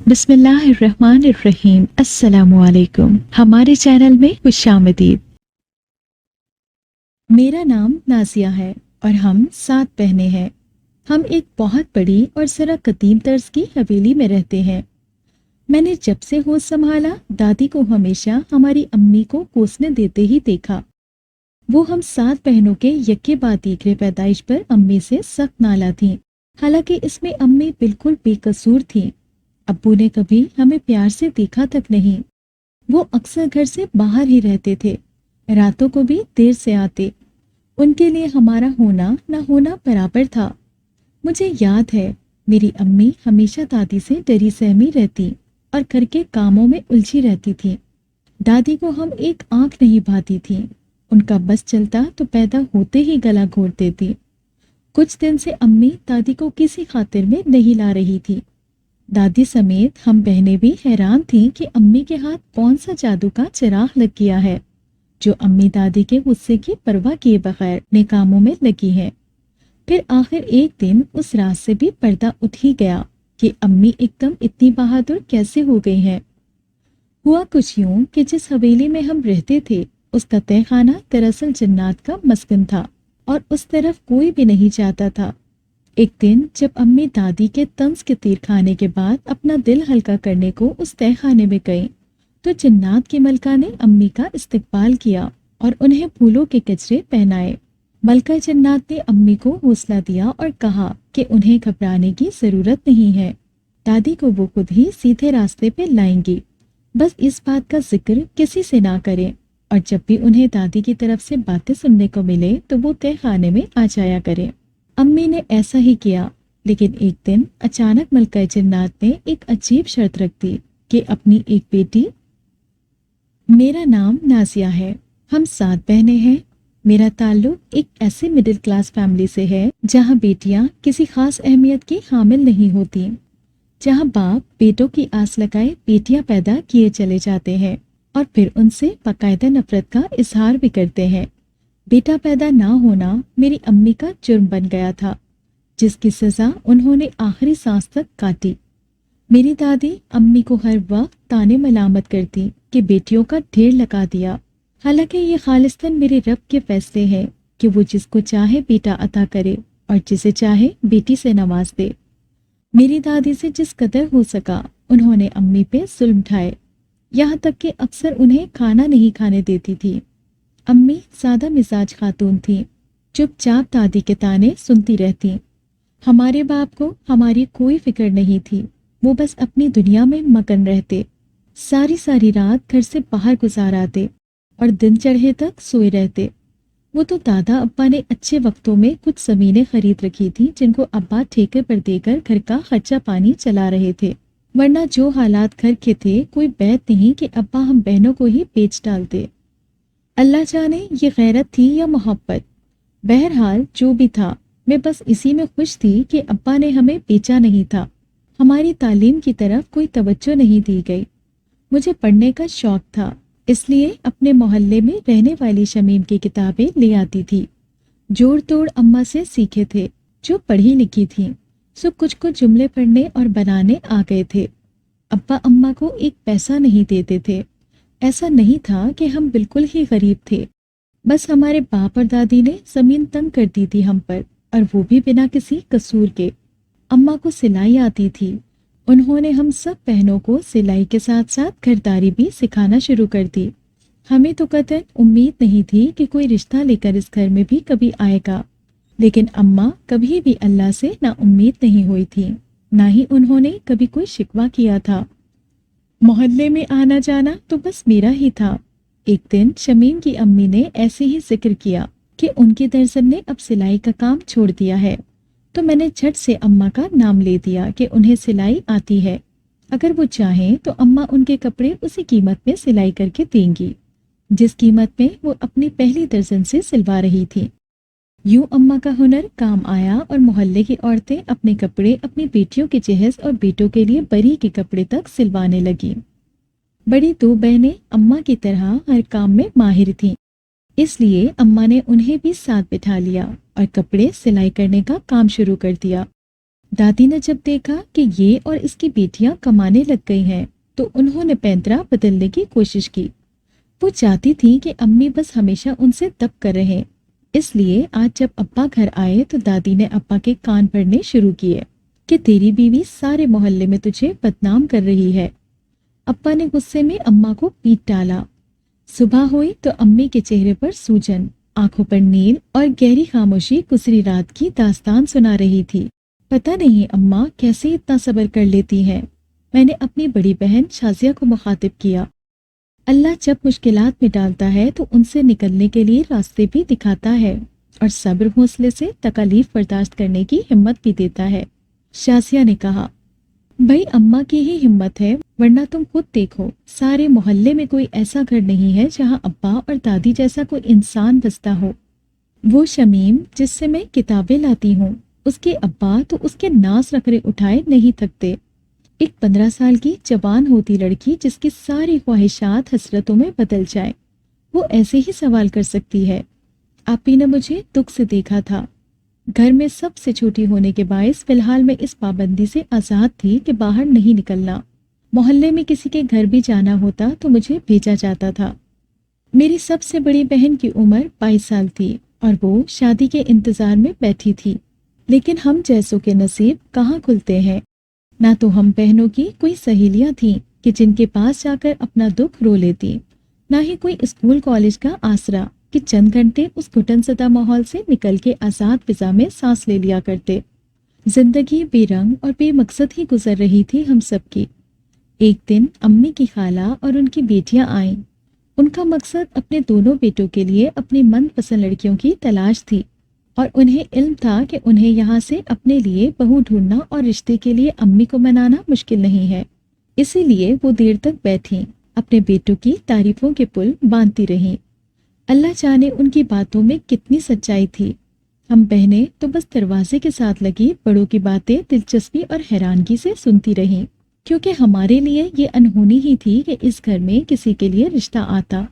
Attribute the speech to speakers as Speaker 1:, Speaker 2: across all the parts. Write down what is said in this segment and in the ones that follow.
Speaker 1: بسم اللہ الرحمن الرحیم۔ السلام علیکم۔ ہمارے چینل میں خوش آمدید۔ میرا نام نازیہ ہے اور ہم 7 بہنیں ہیں۔ ہم ایک بہت بڑی اور ذرا قدیم طرز کی حویلی میں رہتے ہیں۔ میں نے جب سے ہوش سنبھالا دادی کو ہمیشہ ہماری امی کو کوسنے دیتے ہی دیکھا۔ وہ ہم 7 بہنوں کے یکے بعد دیگرے پیدائش پر امی سے سخت نالاں تھیں، حالانکہ اس میں امی بالکل بے قصور تھیں۔ ابو نے کبھی ہمیں پیار سے دیکھا تک نہیں۔ وہ اکثر گھر سے باہر ہی رہتے تھے، راتوں کو بھی دیر سے آتے۔ ان کے لیے ہمارا ہونا نہ ہونا برابر تھا۔ مجھے یاد ہے میری امی ہمیشہ دادی سے ڈری سہمی رہتی اور گھر کے کاموں میں الجھی رہتی تھی۔ دادی کو ہم ایک آنکھ نہیں بھاتی تھی، ان کا بس چلتا تو پیدا ہوتے ہی گلا گھونٹ دیتی۔ کچھ دن سے امی دادی کو کسی خاطر میں نہیں لا رہی تھی۔ دادی سمیت ہم بہنیں بھی حیران تھیں کہ امی کے ہاتھ کون سا جادو کا چراغ لگ گیا ہے جو امی دادی کے غصے کی پرواہ کیے بغیر نیک کاموں میں لگی ہے۔ پھر آخر ایک دن اس راز سے بھی پردہ اٹھ ہی گیا کہ امی ایک دم اتنی بہادر کیسے ہو گئی ہیں۔ ہوا کچھ یوں کہ جس حویلی میں ہم رہتے تھے اس کا تہہ خانہ دراصل جنات کا مسکن تھا اور اس طرف کوئی بھی نہیں جاتا تھا۔ ایک دن جب امی دادی کے طنز کے تیر کھانے کے بعد اپنا دل ہلکا کرنے کو اس تہہ خانے میں گئیں تو جنات کی ملکہ نے امی کا استقبال کیا اور انہیں پھولوں کے گجرے پہنائے۔ ملکہ جنات نے امی کو حوصلہ دیا اور کہا کہ انہیں گھبرانے کی ضرورت نہیں ہے، دادی کو وہ خود ہی سیدھے راستے پہ لائیں گی، بس اس بات کا ذکر کسی سے نہ کریں، اور جب بھی انہیں دادی کی طرف سے باتیں سننے کو ملے تو وہ تہہ خانے میں آ جایا کریں۔ امی نے ایسا ہی کیا، لیکن ایک دن اچانک ملکہ جنات نے ایک عجیب شرط رکھ دی کہ اپنی ایک بیٹی، میرا نام نازیہ ہے، ہم 7 بہنیں ہیں، میرا تعلق ایک ایسے مڈل کلاس فیملی سے ہے جہاں بیٹیاں کسی خاص اہمیت کی حامل نہیں ہوتی، جہاں باپ بیٹوں کی آس لگائے بیٹیاں پیدا کیے چلے جاتے ہیں اور پھر ان سے باقاعدہ نفرت کا اظہار بھی کرتے ہیں۔ بیٹا پیدا نہ ہونا میری امی کا جرم بن گیا تھا، جس کی سزا انہوں نے آخری سانس تک کاٹی۔ میری دادی امی کو ہر وقت تانے ملامت کرتی کہ بیٹیوں کا ڈھیر لگا دیا، حالانکہ یہ خالصتاً میرے رب کے فیصلے ہیں کہ وہ جس کو چاہے بیٹا عطا کرے اور جسے چاہے بیٹی سے نواز دے۔ میری دادی سے جس قدر ہو سکا انہوں نے امی پہ ظلم ڈھائے، یہاں تک کہ اکثر انہیں کھانا نہیں کھانے دیتی تھی۔ امی سادہ مزاج خاتون تھیں، چپ چاپ دادی کے تانے سنتی رہتی۔ ہمارے باپ کو ہماری کوئی فکر نہیں تھی، وہ بس اپنی دنیا میں مگن رہتے، ساری ساری رات گھر سے باہر گزار آتے اور دن چڑھے تک سوئے رہتے۔ وہ تو دادا ابا نے اچھے وقتوں میں کچھ زمینیں خرید رکھی تھی جن کو ابا ٹھیکے پر دے کر گھر کا خرچہ پانی چلا رہے تھے، ورنہ جو حالات گھر کے تھے کوئی بیت نہیں کہ ابا ہم بہنوں کو ہی بیچ ڈالتے۔ اللہ جانے یہ غیرت تھی یا محبت، بہرحال جو بھی تھا میں بس اسی میں خوش تھی کہ ابا نے ہمیں بیچا نہیں تھا۔ ہماری تعلیم کی طرف کوئی توجہ نہیں دی گئی۔ مجھے پڑھنے کا شوق تھا، اس لیے اپنے محلے میں رہنے والی شمیم کی کتابیں لے آتی تھی، جوڑ توڑ اماں سے سیکھے تھے جو پڑھی لکھی تھیں، سو کچھ جملے پڑھنے اور بنانے آ گئے تھے۔ ابا اماں کو ایک پیسہ نہیں دیتے تھے، ایسا نہیں تھا کہ ہم بالکل ہی غریب تھے، بس ہمارے باپ اور دادی نے زمین تنگ کر دی تھی ہم پر، اور وہ بھی بنا کسی قصور کے۔ اماں کو سلائی آتی تھی، انہوں نے ہم سب بہنوں کو سلائی کے ساتھ ساتھ گھرداری بھی سکھانا شروع کر دی۔ ہمیں تو قطعاً امید نہیں تھی کہ کوئی رشتہ لے کر اس گھر میں بھی کبھی آئے گا، لیکن اماں کبھی بھی اللہ سے نا امید نہیں ہوئی تھی، نہ ہی انہوں نے کبھی کوئی شکوہ کیا تھا۔ محلے میں آنا جانا تو بس میرا ہی تھا۔ ایک دن شمیم کی امی نے ایسے ہی ذکر کیا کہ ان کی درزن نے اب سلائی کا کام چھوڑ دیا ہے، تو میں نے جھٹ سے اماں کا نام لے دیا کہ انہیں سلائی آتی ہے، اگر وہ چاہیں تو اماں ان کے کپڑے اسی قیمت میں سلائی کر کے دیں گی جس قیمت میں وہ اپنی پہلی درزن سے سلوا رہی تھی۔ یوں اماں کا ہنر کام آیا اور محلے کی عورتیں اپنے کپڑے اپنی بیٹیوں کے جہیز اور بیٹوں کے لیے بری کے کپڑے تک سلوانے لگیں۔ بڑی 2 بہنیں اماں کی طرح ہر کام میں ماہر تھیں، اس لیے اماں نے انہیں بھی ساتھ بٹھا لیا اور کپڑے سلائی کرنے کا کام شروع کر دیا۔ دادی نے جب دیکھا کہ یہ اور اس کی بیٹیاں کمانے لگ گئی ہیں تو انہوں نے پینترا بدلنے کی کوشش کی۔ وہ چاہتی تھی کہ امی بس ہمیشہ ان سے دب کر رہیں۔ اس لیے آج جب ابا گھر آئے تو دادی نے ابا کے کان بھرنے شروع کیے کہ تیری بیوی سارے محلے میں تجھے بدنام کر رہی ہے۔ ابا نے غصے میں اماں کو پیٹ ڈالا۔ صبح ہوئی تو امی کے چہرے پر سوجن، آنکھوں پر نیل اور گہری خاموشی گزری رات کی داستان سنا رہی تھی۔ پتہ نہیں اماں کیسے اتنا صبر کر لیتی ہیں؟ میں نے اپنی بڑی بہن شازیہ کو مخاطب کیا۔ اللہ جب مشکلات میں ڈالتا ہے تو ان سے نکلنے کے لیے راستے بھی دکھاتا ہے اور صبر حوصلے سے تکالیف برداشت کرنے کی ہمت بھی دیتا ہے۔ شازیہ نے کہا، بھائی اماں کی ہی ہمت ہے، ورنہ تم خود دیکھو سارے محلے میں کوئی ایسا گھر نہیں ہے جہاں ابا اور دادی جیسا کوئی انسان بستا ہو۔ وہ شمیم جس سے میں کتابیں لاتی ہوں، اس کے ابا تو اس کے ناز رکھڑے اٹھائے نہیں تھکتے۔ ایک 15 سال کی جوان ہوتی لڑکی جس کی ساری خواہشات حسرتوں میں بدل جائے، وہ ایسے ہی سوال کر سکتی ہے۔ آپی نے مجھے دکھ سے دیکھا تھا۔ گھر میں سب سے چھوٹی ہونے کے باعث فی الحال میں اس پابندی سے آزاد تھی کہ باہر نہیں نکلنا۔ محلے میں کسی کے گھر بھی جانا ہوتا تو مجھے بھیجا جاتا تھا۔ میری سب سے بڑی بہن کی عمر 22 سال تھی اور وہ شادی کے انتظار میں بیٹھی تھی، لیکن ہم جیسوں کے نصیب کہاں کھلتے ہیں۔ نہ تو ہم بہنوں کی کوئی سہیلیاں تھیں کہ جن کے پاس جا کر اپنا دکھ رو لیتی، نہ ہی کوئی اسکول کالج کا آسرا کہ چند گھنٹے اس گھٹن زدہ ماحول سے نکل کے آزاد فضا میں سانس لے لیا کرتے۔ زندگی بے رنگ اور بے مقصد ہی گزر رہی تھی ہم سب کی۔ ایک دن امی کی خالہ اور ان کی بیٹیاں آئیں۔ ان کا مقصد اپنے دونوں بیٹوں کے لیے اپنی من پسند لڑکیوں کی تلاش تھی، اور انہیں علم تھا کہ انہیں یہاں سے اپنے لیے بہو ڈھونڈنا اور رشتے کے لیے امی کو منانا مشکل نہیں ہے۔ اسی لیے وہ دیر تک بیٹھیں، اپنے بیٹوں کی تعریفوں کے پل باندھتی رہیں۔ اللہ جانے ان کی باتوں میں کتنی سچائی تھی۔ ہم بہنیں تو بس دروازے کے ساتھ لگی بڑوں کی باتیں دلچسپی اور حیرانگی سے سنتی رہیں، کیونکہ ہمارے لیے یہ انہونی ہی تھی کہ اس گھر میں کسی کے لیے رشتہ آتا۔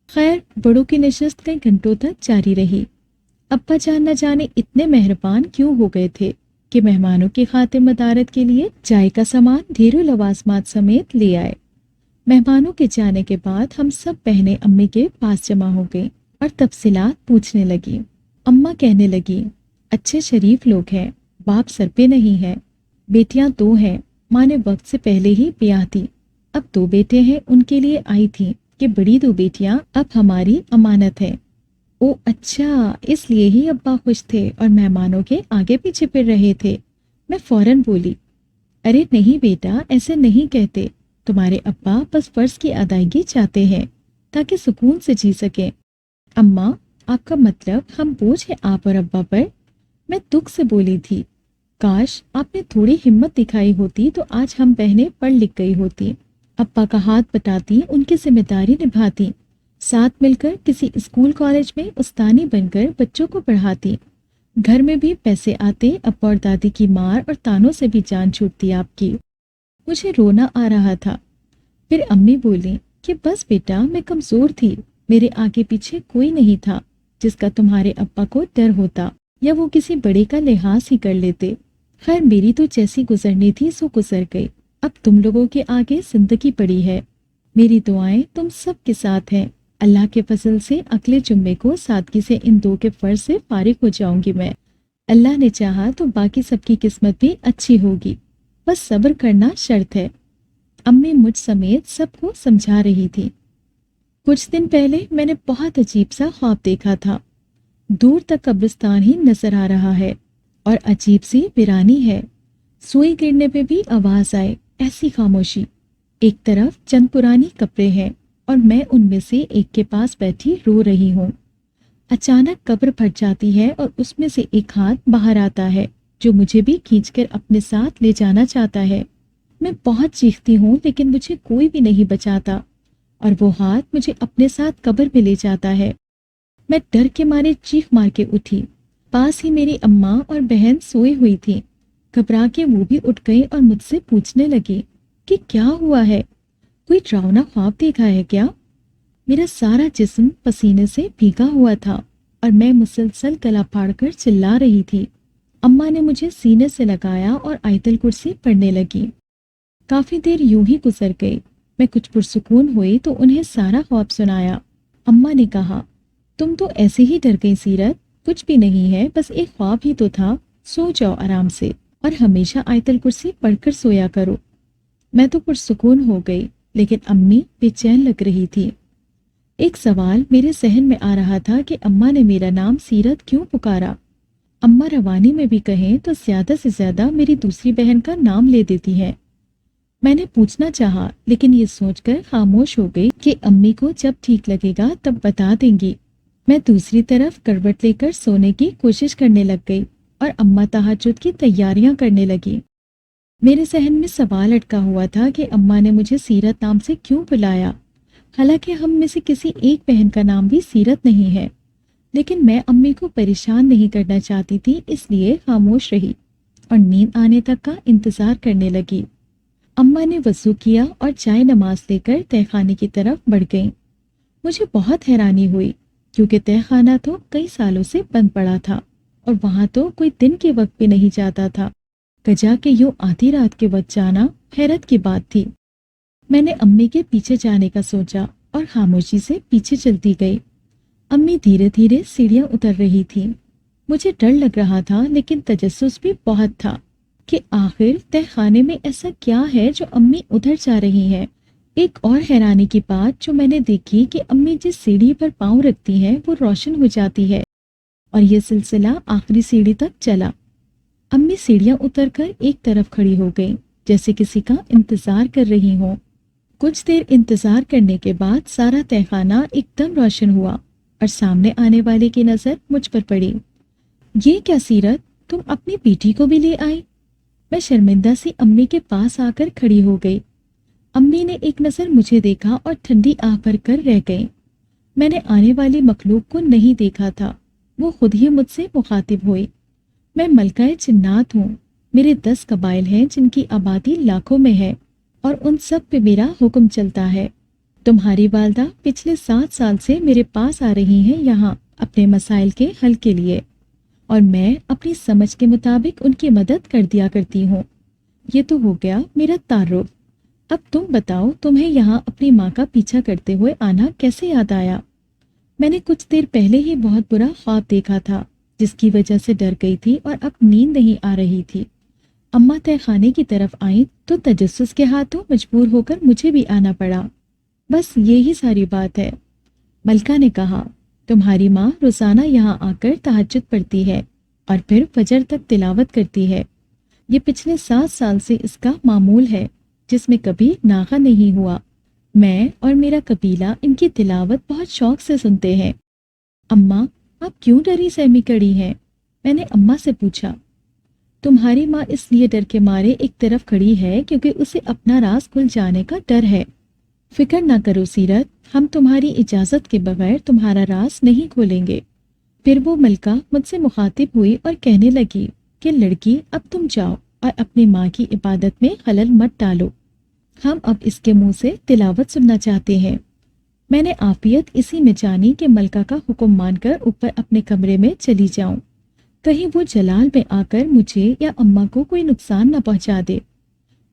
Speaker 1: خیر، بڑوں کی نشست کئی گھنٹوں تک جاری رہی۔ ابا جان نہ جانے اتنے مہربان کیوں ہو گئے تھے کہ مہمانوں کی خاطر مدارت کے لیے چائے کا سامان ڈھیروں لوازمات سمیت لے آئے۔ مہمانوں کے جانے کے بعد ہم سب بہنیں امی کے پاس جمع ہو گئیں اور تفصیلات پوچھنے لگی۔ اماں کہنے لگی، اچھے شریف لوگ ہیں، باپ سر پہ نہیں ہے، بیٹیاں 2 ہیں، ماں نے وقت سے پہلے ہی بیاہ دی، اب 2 بیٹے ہیں، ان کے لیے آئی تھی کہ بڑی 2 بیٹیاں اب ہماری امانت ہیں۔ او اچھا، اس لیے ہی ابا خوش تھے اور مہمانوں کے آگے پیچھے پھر رہے تھے۔ میں فوراً بولی، ارے نہیں بیٹا، ایسے نہیں کہتے، تمہارے ابا بس فرض کی ادائیگی چاہتے ہیں تاکہ سکون سے جی سکیں۔ اماں، آپ کا مطلب ہم بوجھ ہے آپ اور ابا پر؟ میں دکھ سے بولی تھی، کاش آپ نے تھوڑی ہمت دکھائی ہوتی تو آج ہم بہنیں پڑھ لکھ گئی ہوتی، ابا کا ہاتھ بٹاتی، ان کی ذمہ داری نبھاتی، ساتھ مل کر کسی اسکول کالج میں استانی بن کر بچوں کو پڑھاتی، گھر میں بھی پیسے آتے، ابا اور دادی کی مار اور تانوں سے بھی جان چھوٹتی آپ کی۔ مجھے رونا آ رہا تھا۔ پھر امی بولی کہ بس بیٹا، میں کمزور تھی، میرے آگے پیچھے کوئی نہیں تھا جس کا تمہارے ابا کو ڈر ہوتا یا وہ کسی بڑے کا لحاظ ہی کر لیتے۔ خیر، میری تو جیسی گزرنی تھی سو گزر گئی، اب تم لوگوں کے آگے زندگی پڑی ہے۔ میری دعائیں تم سب کے ساتھ ہیں۔ اللہ کے فضل سے اگلے جمعے کو سادگی سے ان 2 کے فرض سے فارغ ہو جاؤں گی میں۔ اللہ نے چاہا تو باقی سب کی قسمت بھی اچھی ہوگی، بس صبر کرنا شرط ہے۔ امی مجھ سمیت سب کو سمجھا رہی تھی۔ کچھ دن پہلے میں نے بہت عجیب سا خواب دیکھا تھا۔ دور تک قبرستان ہی نظر آ رہا ہے اور عجیب سی ویرانی ہے۔ سوئی گرنے پہ بھی آواز آئے، ایسی خاموشی۔ ایک طرف چند پرانی کپڑے ہیں اور میں ان میں سے ایک کے پاس بیٹھی رو رہی ہوں۔ اچانک قبر پھٹ جاتی ہے اور اس میں سے ایک ہاتھ باہر آتا ہے جو مجھے بھی کھینچ کر اپنے ساتھ لے جانا چاہتا ہے۔ میں بہت چیختی ہوں لیکن مجھے کوئی بھی نہیں بچاتا اور وہ ہاتھ مجھے اپنے ساتھ قبر میں لے جاتا ہے۔ میں ڈر کے مارے چیخ مار کے اٹھی۔ پاس ہی میری اماں اور بہن سوئی ہوئی تھی۔ گھبرا کے وہ بھی اٹھ گئی اور مجھ سے پوچھنے لگی کہ کیا ہوا ہے، کوئی ڈراؤنا خواب دیکھا ہے کیا؟ میرا سارا جسم پسینے سے بھیگا ہوا تھا اور میں مسلسل گلا پھاڑ کر چلا رہی تھی، اماں نے مجھے سینے سے لگایا اور آیت الکرسی پڑھنے لگی۔ کافی دیر یوں ہی گزر گئی۔ میں کچھ پرسکون ہوئی تو انہیں سارا خواب سنایا۔ اماں نے کہا، تم تو ایسے ہی ڈر گئی سیرت، کچھ بھی نہیں ہے، بس ایک خواب ہی تو تھا، سو جاؤ آرام سے اور ہمیشہ آیت الکرسی پڑھ کر سویا کرو۔ میں تو پرسکون ہو گئی، لیکن امی بے چین لگ رہی تھی۔ ایک سوال میرے ذہن میں آ رہا تھا کہ اماں نے میرا نام سیرت کیوں پکارا؟ اماں روانی میں بھی کہیں تو زیادہ سے زیادہ میری دوسری بہن کا نام لے دیتی ہیں۔ میں نے پوچھنا چاہا، لیکن یہ سوچ کر خاموش ہو گئی کہ امی کو جب ٹھیک لگے گا تب بتا دیں گی۔ میں دوسری طرف کروٹ لے کر سونے کی کوشش کرنے لگ گئی اور اماں تہجد کی تیاریاں کرنے لگی۔ میرے ذہن میں سوال اٹکا ہوا تھا کہ اماں نے مجھے سیرت نام سے کیوں بلایا، حالانکہ ہم میں سے کسی ایک بہن کا نام بھی سیرت نہیں ہے۔ لیکن میں امی کو پریشان نہیں کرنا چاہتی تھی، اس لیے خاموش رہی اور نیند آنے تک کا انتظار کرنے لگی۔ اماں نے وضو کیا اور چائے نماز لے کر تہہ خانے کی طرف بڑھ گئیں۔ مجھے بہت حیرانی ہوئی کیونکہ تہہ خانہ تو کئی سالوں سے بند پڑا تھا اور وہاں تو کوئی دن کے وقت بھی نہیں جاتا تھا۔ کجا کہ یوں آدھی رات کے وقت جانا حیرت کی بات تھی۔ میں نے امی کے پیچھے جانے کا سوچا اور خاموشی سے پیچھے چلتی گئی۔ امی دھیرے دھیرے سیڑھیاں اتر رہی تھی۔ مجھے ڈر لگ رہا تھا لیکن تجسس بھی بہت تھا کہ آخر تہہ خانے میں ایسا کیا ہے جو امی ادھر جا رہی ہیں۔ ایک اور حیرانی کی بات جو میں نے دیکھی کہ امی جس سیڑھی پر پاؤں رکھتی ہیں وہ روشن ہو جاتی ہے، اور یہ سلسلہ آخری سیڑھی تک چلا۔ امی سیڑھیاں اتر کر ایک طرف کھڑی ہو گئی جیسے کسی کا انتظار کر رہی ہوں۔ کچھ دیر انتظار کرنے کے بعد سارا تہہ خانہ ایک دم روشن ہوا اور سامنے آنے والے کی نظر مجھ پر پڑی۔ یہ کیا سیرت، تم اپنی بیٹی کو بھی لے آئی؟ میں شرمندہ سی امی کے پاس آ کر کھڑی ہو گئی۔ امی نے ایک نظر مجھے دیکھا اور ٹھنڈی آہ بھر کر رہ گئیں۔ میں نے آنے والی مخلوق کو نہیں دیکھا تھا، وہ خود ہی مجھ سے مخاطب ہوئی۔ میں ملکہ جنات ہوں، میرے 10 قبائل ہیں جن کی آبادی لاکھوں میں ہے اور ان سب پہ میرا حکم چلتا ہے۔ تمہاری والدہ پچھلے 7 سال سے میرے پاس آ رہی ہیں یہاں اپنے مسائل کے حل کے لیے، اور میں اپنی سمجھ کے مطابق ان کی مدد کر دیا کرتی ہوں۔ یہ تو ہو گیا میرا تعارف۔ اب تم بتاؤ، تمہیں یہاں اپنی ماں کا پیچھا کرتے ہوئے آنا کیسے یاد آیا؟ میں نے کچھ دیر پہلے ہی بہت برا خواب دیکھا تھا جس کی وجہ سے ڈر گئی تھی اور اب نیند نہیں آ رہی تھی۔ اماں تہہ خانے کی طرف آئیں تو تجسس کے ہاتھوں مجبور ہو کر مجھے بھی آنا پڑا۔ بس یہی ساری بات ہے، ملکہ نے کہا۔ تمہاری ماں روزانہ یہاں آ کر تہجد پڑھتی ہے اور پھر فجر تک تلاوت کرتی ہے۔ یہ پچھلے 7 سال سے اس کا معمول ہے جس میں کبھی ناغہ نہیں ہوا۔ میں اور میرا قبیلہ ان کی تلاوت بہت شوق سے سنتے ہیں۔ اماں، آپ کیوں ڈری سہمی کڑی ہیں؟ میں نے اماں سے پوچھا۔ تمہاری ماں اس لیے ڈر کے مارے ایک طرف کھڑی ہے کیونکہ اسے اپنا راز کھل جانے کا ڈر ہے۔ فکر نہ کرو سیرت، ہم تمہاری اجازت کے بغیر تمہارا راز نہیں کھولیں گے۔ پھر وہ ملکہ مجھ سے مخاطب ہوئی اور کہنے لگی کہ لڑکی، اب تم جاؤ اور اپنی ماں کی عبادت میں خلل مت ڈالو، ہم اب اس کے منہ سے تلاوت سننا چاہتے ہیں۔ میں نے عافیت اسی میں جانی کہ ملکہ کا حکم مان کر اوپر اپنے کمرے میں چلی جاؤں، کہیں وہ جلال میں آ کر مجھے یا اماں کو کوئی نقصان نہ پہنچا دے۔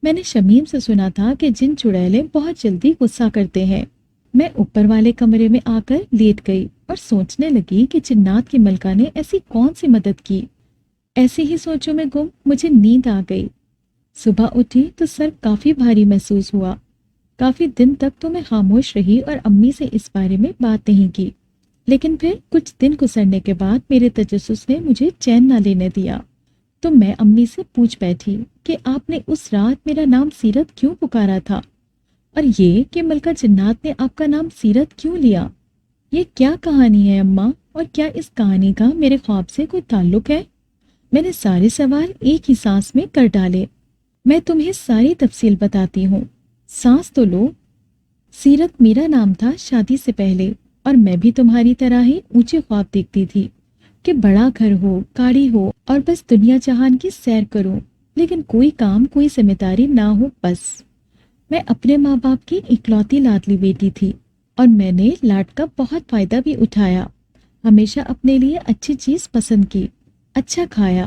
Speaker 1: میں نے شمیم سے سنا تھا کہ جن چڑیلے بہت جلدی غصہ کرتے ہیں۔ میں اوپر والے کمرے میں آ کر لیٹ گئی اور سوچنے لگی کہ جنات کی ملکہ نے ایسی کون سی مدد کی۔ ایسی ہی سوچوں میں گم مجھے نیند آ گئی۔ صبح اٹھی تو سر کافی بھاری محسوس ہوا۔ کافی دن تک تو میں خاموش رہی اور امی سے اس بارے میں بات نہیں کی، لیکن پھر کچھ دن گزرنے کے بعد میرے تجسس نے مجھے چین نہ لینے دیا، تو میں امی سے پوچھ بیٹھی کہ آپ نے اس رات میرا نام سیرت کیوں پکارا تھا، اور یہ کہ ملکہ جنات نے آپ کا نام سیرت کیوں لیا؟ یہ کیا کہانی ہے اماں، اور کیا اس کہانی کا میرے خواب سے کوئی تعلق ہے؟ میں نے سارے سوال ایک ہی سانس میں کر ڈالے۔ میں تمہیں ساری تفصیل بتاتی ہوں، سانس تو لو۔ سیرت میرا نام تھا شادی سے پہلے، اور میں بھی تمہاری طرح ہی اونچے خواب دیکھتی تھی کہ بڑا گھر ہو، گاڑی ہو اور بس دنیا جہان کی سیر کروں، لیکن کوئی کام، کوئی ذمہ داری نہ ہو بس۔ میں اپنے ماں باپ کی اکلوتی لاڈلی بیٹی تھی اور میں نے لاڈ کا بہت فائدہ بھی اٹھایا۔ ہمیشہ اپنے لیے اچھی چیز پسند کی، اچھا کھایا،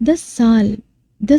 Speaker 1: 10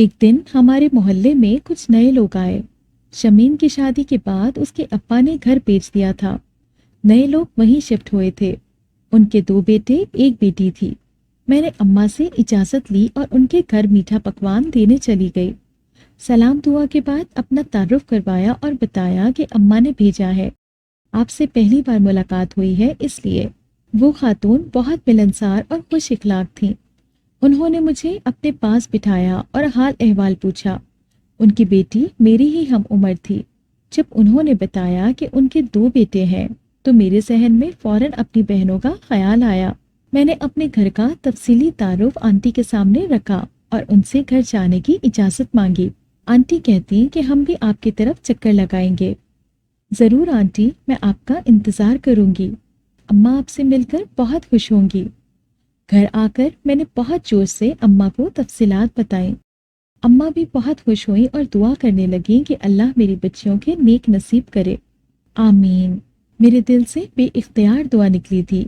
Speaker 1: ایک دن ہمارے محلے میں کچھ نئے لوگ آئے۔ شمیم کی شادی کے بعد اس کے ابا نے گھر بیچ دیا تھا۔ نئے لوگ وہیں شفٹ ہوئے تھے۔ ان کے 2 بیٹے، 1 بیٹی تھی۔ میں نے اماں سے اجازت لی اور ان کے گھر میٹھا پکوان دینے چلی گئی۔ سلام دعا کے بعد اپنا تعارف کروایا اور بتایا کہ اماں نے بھیجا ہے، آپ سے پہلی بار ملاقات ہوئی ہے اس لیے۔ وہ خاتون بہت ملنسار اور خوش اخلاق تھیں۔ انہوں نے مجھے اپنے پاس بٹھایا اور حال احوال پوچھا۔ ان کی بیٹی میری ہی ہم عمر تھی۔ جب انہوں نے بتایا کہ ان کے 2 بیٹے ہیں تو میرے ذہن میں فوراً اپنی بہنوں کا خیال آیا۔ میں نے اپنے گھر کا تفصیلی تعارف آنٹی کے سامنے رکھا اور ان سے گھر جانے کی اجازت مانگی۔ آنٹی کہتی کہ ہم بھی آپ کی طرف چکر لگائیں گے۔ ضرور آنٹی، میں آپ کا انتظار کروں گی۔ اماں آپ سے مل کر بہت خوش ہوں گی۔ گھر آ کر میں نے بہت جوش سے اماں کو تفصیلات بتائیں۔ اماں بھی بہت خوش ہوئیں اور دعا کرنے لگیں کہ اللہ میری بچیوں کے نیک نصیب کرے۔ آمین۔ میرے دل سے بے اختیار دعا نکلی تھی۔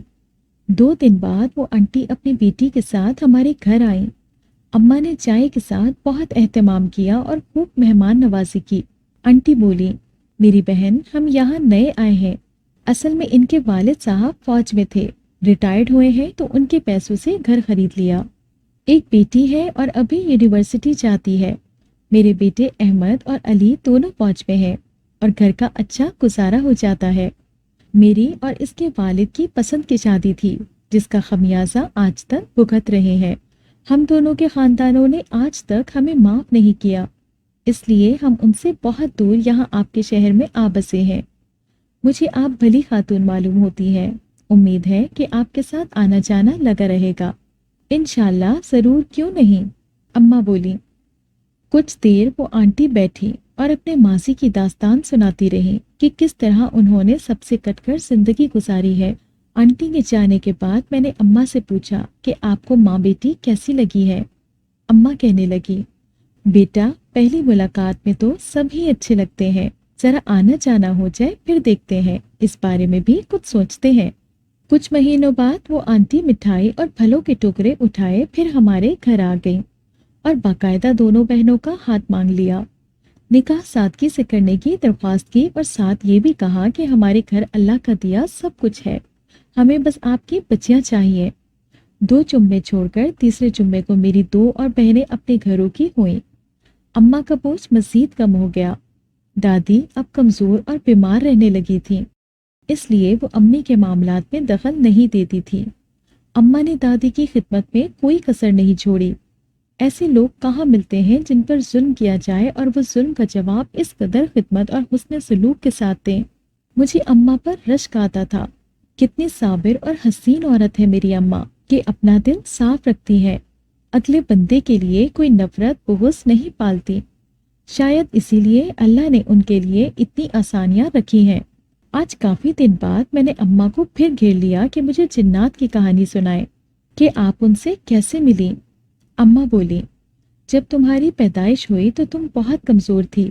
Speaker 1: 2 دن بعد وہ آنٹی اپنی بیٹی کے ساتھ ہمارے گھر آئیں۔ اماں نے چائے کے ساتھ بہت اہتمام کیا اور خوب مہمان نوازی کی۔ آنٹی بولی، میری بہن، ہم یہاں نئے آئے ہیں۔ اصل میں ان کے والد صاحب فوج میں تھے، ریٹائرڈ ہوئے ہیں تو ان کے پیسوں سے گھر خرید لیا۔ ایک بیٹی ہے اور ابھی یونیورسٹی جاتی ہے۔ میرے بیٹے احمد اور علی دونوں فوج میں ہیں اور گھر کا اچھا گزارا ہو جاتا ہے۔ میری اور اس کے والد کی پسند کی شادی تھی جس کا خمیازہ آج تک بھگت رہے ہیں۔ ہم دونوں کے خاندانوں نے آج تک ہمیں معاف نہیں کیا، اس لیے ہم ان سے بہت دور یہاں آپ کے شہر میں آ بسے ہیں۔ مجھے آپ بھلی خاتون معلوم ہوتی ہے۔ امید ہے کہ آپ کے ساتھ آنا جانا لگا رہے گا۔ انشاءاللہ ضرور، کیوں نہیں؟ اماں بولی۔ کچھ دیر وہ آنٹی بیٹھی اور اپنے ماضی کی داستان سناتی رہی کہ کس طرح انہوں نے سب سے کٹ کر زندگی گزاری ہے۔ آنٹی کے جانے کے بعد میں نے اماں سے پوچھا کہ آپ کو ماں بیٹی کیسی لگی ہے؟ اماں کہنے لگی، بیٹا، پہلی ملاقات میں تو سب ہی اچھے لگتے ہیں، ذرا آنا جانا ہو جائے پھر دیکھتے ہیں، اس بارے میں بھی کچھ سوچتے ہیں۔ کچھ مہینوں بعد وہ آنٹی مٹھائی اور پھلوں کے ٹکڑے اٹھائے پھر ہمارے گھر آ گئیں اور باقاعدہ دونوں بہنوں کا ہاتھ مانگ لیا۔ نکاح سادگی سے کرنے کی درخواست کی اور ساتھ یہ بھی کہا کہ ہمارے گھر اللہ کا دیا سب کچھ ہے، ہمیں بس آپ کی بچیاں چاہیے۔ 2 جمعے چھوڑ کر تیسرے جمعے کو میری 2 اور بہنیں اپنے گھروں کی ہوئیں۔ اماں کا بوجھ مزید کم ہو گیا۔ دادی اب کمزور اور بیمار رہنے لگی تھیں، اس لیے وہ امی کے معاملات میں دخل نہیں دیتی تھی۔ اماں نے دادی کی خدمت میں کوئی کسر نہیں چھوڑی۔ ایسے لوگ کہاں ملتے ہیں جن پر ظلم کیا جائے اور وہ ظلم کا جواب اس قدر خدمت اور حسن سلوک کے ساتھ دیں۔ مجھے اماں پر رشک آتا تھا۔ کتنی صابر اور حسین عورت ہے میری اماں کہ اپنا دل صاف رکھتی ہے، اگلے بندے کے لیے کوئی نفرت بغض نہیں پالتی۔ شاید اسی لیے اللہ نے ان کے لیے اتنی آسانیاں رکھی ہیں۔ آج کافی دن بعد میں نے اماں کو پھر گھیر لیا کہ مجھے جنات کی کہانی سنائے کہ آپ ان سے کیسے ملی۔ اماں بولی، جب تمہاری پیدائش ہوئی تو تم بہت کمزور تھی،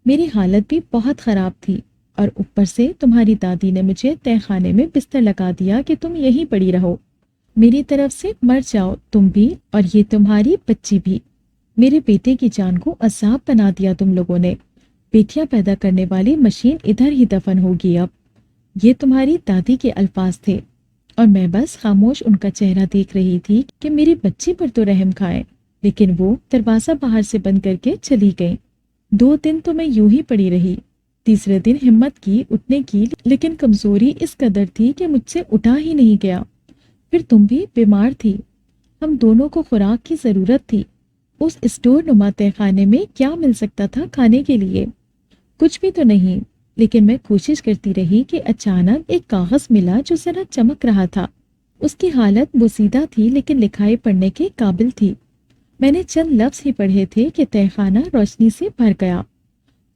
Speaker 1: میری حالت بھی بہت خراب تھی، اور اوپر سے تمہاری دادی نے مجھے تہہ خانے میں بستر لگا دیا کہ تم یہیں پڑی رہو، میری طرف سے مر جاؤ تم بھی اور یہ تمہاری بچی بھی۔ میرے بیٹے کی جان کو عذاب بنا دیا تم لوگوں نے۔ بیٹیاں پیدا کرنے والی مشین ادھر ہی دفن ہوگی اب۔ یہ تمہاری دادی کے الفاظ تھے اور میں بس خاموش ان کا چہرہ دیکھ رہی تھی کہ میری بچی پر تو رحم کھائے، لیکن وہ دروازہ باہر سے بند کر کے چلی گئی۔ 2 دن تو میں یوں ہی پڑی رہی۔ تیسرے دن ہمت کی اٹھنے کی، لیکن کمزوری اس قدر تھی کہ مجھ سے اٹھا ہی نہیں گیا۔ پھر تم بھی بیمار تھی، ہم دونوں کو خوراک کی ضرورت تھی۔ اس اسٹور نما تہہ خانے میں کیا مل سکتا تھا کھانے کے لیے؟ کچھ بھی تو نہیں، لیکن میں کوشش کرتی رہی کہ اچانک ایک کاغذ ملا جو ذرا چمک رہا تھا۔ اس کی حالت بوسیدہ تھی لیکن لکھائی پڑھنے کے قابل تھی۔ میں نے چند لفظ ہی پڑھے تھے کہ تہہ خانہ روشنی سے بھر گیا۔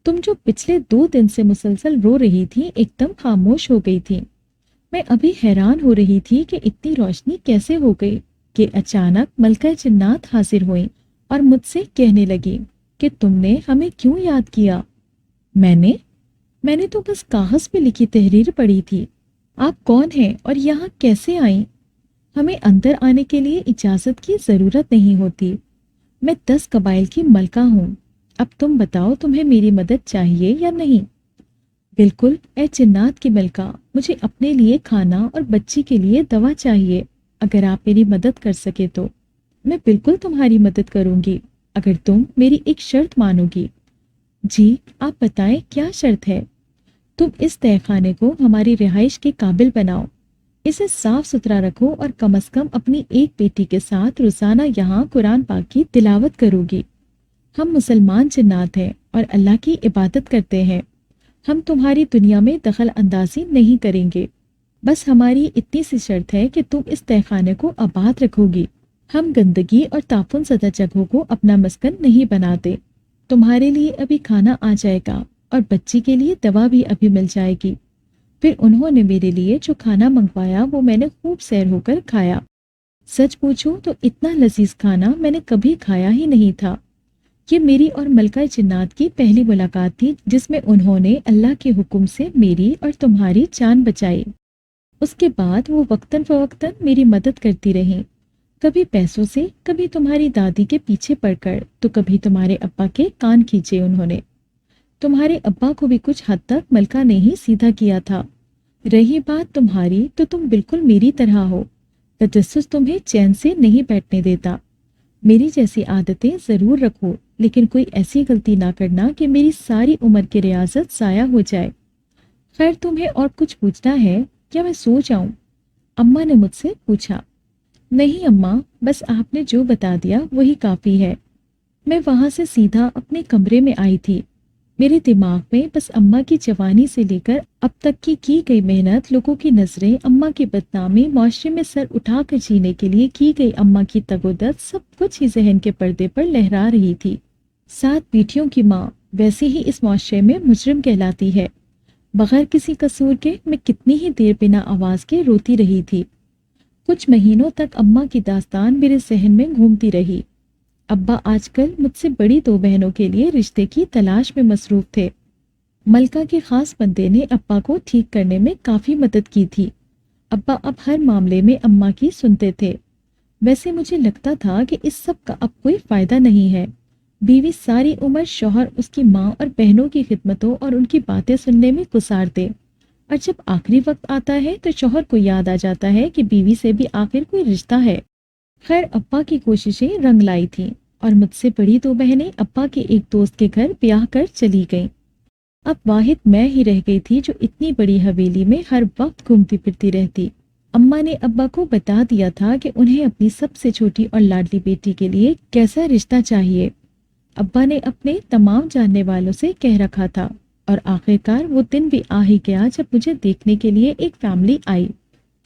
Speaker 1: تم جو پچھلے 2 دن سے مسلسل رو رہی تھی ایک دم خاموش ہو گئی تھی۔ میں ابھی حیران ہو رہی تھی کہ اتنی روشنی کیسے ہو گئی کہ اچانک ملکہ جنات حاضر ہوئیں اور مجھ سے کہنے لگی کہ تم نے ہمیں کیوں یاد کیا؟ میں نے تو بس کاغذ پہ لکھی تحریر پڑھی تھی۔ آپ کون ہیں اور یہاں کیسے آئیں؟ ہمیں اندر آنے کے لیے اجازت کی ضرورت نہیں ہوتی۔ میں 10 قبائل کی ملکہ ہوں، اب تم بتاؤ تمہیں میری مدد چاہیے یا نہیں؟ بالکل اے جنات کی ملکہ، مجھے اپنے لیے کھانا اور بچی کے لیے دوا چاہیے، اگر آپ میری مدد کر سکے تو۔ میں بالکل تمہاری مدد کروں گی اگر تم میری ایک شرط مانو گی۔ جی آپ بتائیں کیا شرط ہے؟ تم اس تہہ خانے کو ہماری رہائش کے قابل بناؤ، اسے صاف ستھرا رکھو اور کم از کم اپنی ایک بیٹی کے ساتھ روزانہ یہاں قرآن پاک کی تلاوت کرو گی۔ ہم مسلمان جنات ہیں اور اللہ کی عبادت کرتے ہیں، ہم تمہاری دنیا میں دخل اندازی نہیں کریں گے، بس ہماری اتنی سی شرط ہے کہ تم اس تہہ خانے کو آباد رکھو گی، ہم گندگی اور تعفن زدہ جگہوں کو اپنا مسکن نہیں بناتے۔ تمہارے لیے ابھی کھانا آ جائے گا اور بچی کے لیے دوا بھی ابھی مل جائے گی۔ پھر انہوں نے میرے لیے جو کھانا منگوایا وہ میں نے خوب سیر ہو کر کھایا۔ سچ پوچھوں تو اتنا لذیذ کھانا میں نے کبھی کھایا ہی نہیں تھا۔ یہ میری اور ملکہ جنات کی پہلی ملاقات تھی جس میں انہوں نے اللہ کے حکم سے میری اور تمہاری جان بچائی۔ اس کے بعد وہ وقتاً فوقتاً میری مدد کرتی رہیں، کبھی پیسوں سے، کبھی تمہاری دادی کے پیچھے پڑ کر، تو کبھی تمہارے ابا کے کان کھینچے انہوں نے۔ تمہارے ابا کو بھی کچھ حد تک ملکہ نے ہی سیدھا کیا تھا۔ رہی بات تمہاری تو تم بالکل میری طرح ہو، تجسس تمہیں چین سے نہیں بیٹھنے دیتا۔ میری جیسی عادتیں ضرور رکھو، لیکن کوئی ایسی غلطی نہ کرنا کہ میری ساری عمر کی ریاضت ضائع ہو جائے۔ خیر تمہیں اور کچھ پوچھنا ہے کیا میں سو جاؤں؟ اماں نے مجھ سے پوچھا۔ نہیں اماں، بس آپ نے جو بتا دیا وہی کافی ہے۔ میں وہاں سے سیدھا اپنے کمرے میں آئی تھی، میرے دماغ میں بس اماں کی جوانی سے لے کر اب تک کی گئی محنت، لوگوں کی نظریں، اماں کی بدنامی، معاشرے میں سر اٹھا کر جینے کے لیے کی گئی اماں کی تگودت، سب کچھ ہی ذہن کے پردے پر لہرا رہی تھی۔ 7 بیٹیوں کی ماں ویسے ہی اس معاشرے میں مجرم کہلاتی ہے۔ بغیر کسی قصور کے میں کتنی ہی دیر بنا آواز کے روتی رہی تھی۔ کچھ مہینوں تک اماں کی داستان میرے ذہن میں گھومتی رہی۔ ابا آج کل مجھ سے بڑی 2 بہنوں کے لیے رشتے کی تلاش میں مصروف تھے۔ ملکہ کے خاص بندے نے ابا کو ٹھیک کرنے میں کافی مدد کی تھی۔ ابا اب ہر معاملے میں اماں کی سنتے تھے۔ ویسے مجھے لگتا تھا کہ اس سب کا اب کوئی فائدہ نہیں ہے۔ بیوی ساری عمر شوہر اس کی ماں اور بہنوں کی خدمتوں اور ان کی باتیں سننے میں گزار دے، اور جب آخری وقت آتا ہے تو شوہر کو یاد آ جاتا ہے کہ بیوی سے بھی آخر کوئی رشتہ ہے۔ خیر ابا کی کوششیں رنگ لائی تھیں اور مجھ سے بڑی 2 بہنیں ابا کے ایک دوست کے گھر بیاہ کر چلی گئیں۔ اب واحد میں ہی رہ گئی تھی جو اتنی بڑی حویلی میں ہر وقت گھومتی پھرتی رہتی۔ اماں نے ابا کو بتا دیا تھا کہ انہیں اپنی سب سے چھوٹی اور لاڈلی بیٹی کے لیے کیسا رشتہ چاہیے۔ ابا نے اپنے تمام جاننے والوں سے کہہ رکھا تھا، اور آخرکار وہ دن بھی آ ہی گیا جب مجھے دیکھنے کے لیے ایک فیملی آئی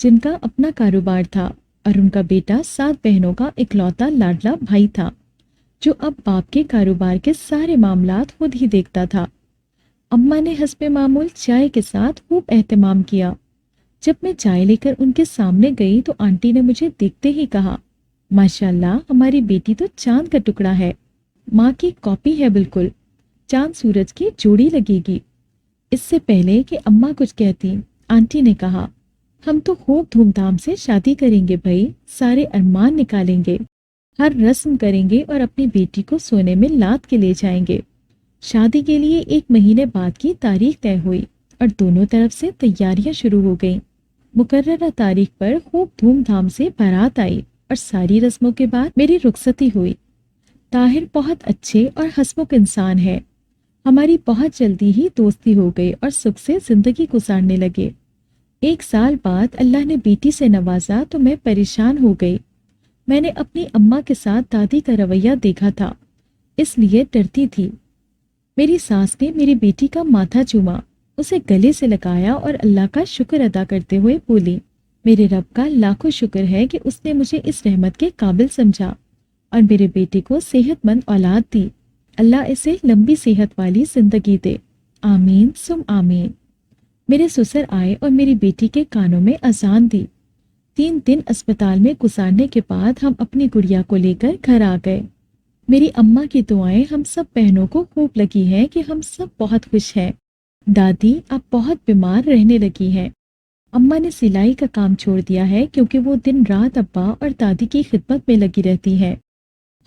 Speaker 1: جن کا اپنا کاروبار تھا، اور ان کا بیٹا 7 بہنوں کا اکلوتا لاڈلا بھائی تھا جو اب باپ کے کاروبار کے سارے معاملات خود ہی دیکھتا تھا۔ اماں نے حسب معمول چائے کے ساتھ خوب اہتمام کیا۔ جب میں چائے لے کر ان کے سامنے گئی تو آنٹی نے مجھے دیکھتے ہی کہا، ماشاءاللہ ہماری بیٹی تو چاند کا ٹکڑا ہے، ماں کی کاپی ہے بالکل، چاند سورج کی جوڑی لگے گی۔ اس سے پہلے کہ اماں کچھ کہتی، آنٹی نے کہا، ہم تو خوب دھوم دھام سے شادی کریں گے بھائی، سارے ارمان نکالیں گے، ہر رسم کریں گے اور اپنی بیٹی کو سونے میں لاد کے لے جائیں گے۔ شادی کے لیے 1 مہینے بعد کی تاریخ طے ہوئی اور دونوں طرف سے تیاریاں شروع ہو گئیں۔ مقررہ تاریخ پر خوب دھوم دھام سے بارات آئی اور ساری رسموں کے بعد میری رخصتی ہوئی۔ طاہر بہت اچھے اور ہسمکھ انسان ہے، ہماری بہت جلدی ہی دوستی ہو گئی اور سکھ سے زندگی گزارنے لگے۔ 1 سال بعد اللہ نے بیٹی سے نوازا تو میں پریشان ہو گئی۔ میں نے اپنی اماں کے ساتھ دادی کا رویہ دیکھا تھا، اس لیے ڈرتی تھی۔ میری ساس نے میری بیٹی کا ماتھا چوما، اسے گلے سے لگایا اور اللہ کا شکر ادا کرتے ہوئے بولی، میرے رب کا لاکھوں شکر ہے کہ اس نے مجھے اس رحمت کے قابل سمجھا اور میرے بیٹے کو صحت مند اولاد دی، اللہ اسے لمبی صحت والی زندگی دے، آمین سم آمین۔ میرے سسر آئے اور میری بیٹی کے کانوں میں اذان دی۔ 3 دن اسپتال میں گزارنے کے بعد ہم اپنی گڑیا کو لے کر گھر آ گئے۔ میری اماں کی دعائیں ہم سب بہنوں کو خوب لگی ہیں کہ ہم سب بہت خوش ہیں۔ دادی اب بہت بیمار رہنے لگی ہیں۔ اماں نے سلائی کا کام چھوڑ دیا ہے کیونکہ وہ دن رات ابا اور دادی کی خدمت میں لگی رہتی ہے۔